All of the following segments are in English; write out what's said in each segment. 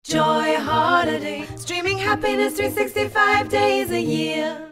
Joy Holiday, streaming happiness 365 days a year.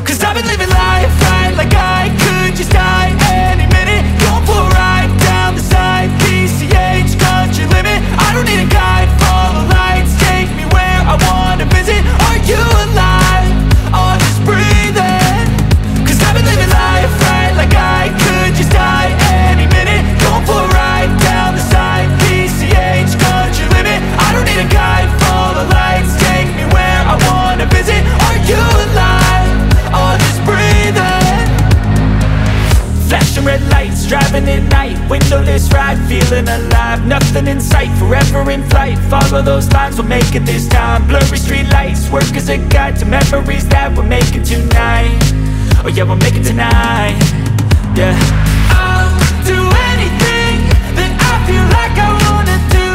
Cause I've been living life right like I could just die any minute. Going for a ride down the side, PCH country limit. I don't need a guide, follow lights, take me where I wanna visit. Are you alive? Or just breathing? Cause I've been living life right like I could just die any minute. Going for a ride down the side, PCH country limit. I don't need a guide, follow lights, take me where I wanna visit. Are you alive? Or just breathing? Flashing red lights, driving at night, windowless ride, feeling alive. Nothing in sight, forever in flight. Follow those lines, we'll make it this time. Blurry street lights, work as a guide to memories that we're making tonight. Oh yeah, we'll make it tonight. Yeah, I'll do anything that I feel like I wanna do.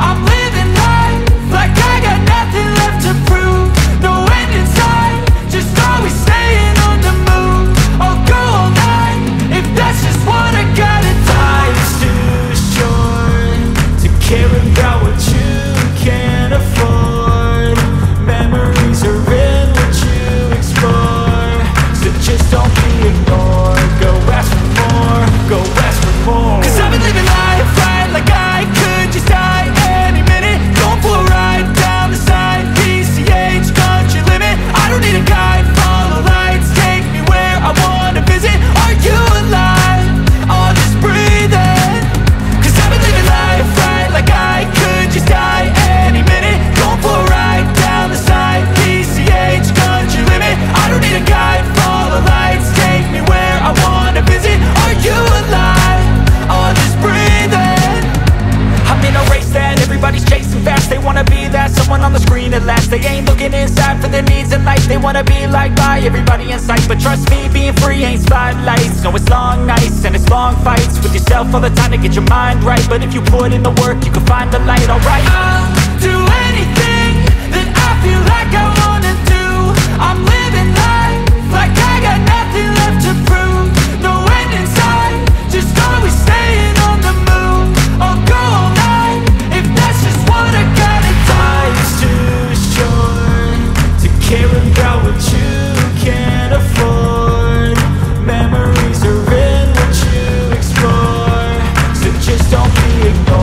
I'm living life like I got nothing left to prove. No end in sight, just always staying on the move. I'll go all night if that's just what I gotta do. Life's too short to care about what you can't afford. Memories are in what you explore, so just don't be ignored. Go ask for more, go ask for more. Cause I've been living life right like I could just die any minute. Going for a ride down the side, PCH country limit. I don't need a guide, follow lights, take me where I wanna visit. Are you alive? Or just breathing? Cause I've been living life right like I could just die any minute. Going for a ride down the side, PCH country limit. I don't need a guide, follow lights, take me where I wanna visit. Are you alive? Or just breathing? I'm in a race that everybody's chasing fast. They wanna be that someone on the screen at last. They ain't looking inside for their needs in life. They wanna be liked by everybody in sight. But trust me, being free ain't spotlights. No, it's long nights and it's long fights with yourself all the time to get your mind right. But if you put in the work, you can find the light, alright. I'll do anything that I feel like I wanna do. I'm living life like I got nothing left to prove. No end in sight, just always staying on the move. I'll go all night if that's just what I gotta do. Life's too short to care about what you can't afford. Memories are in what you explore, so just don't be ignored.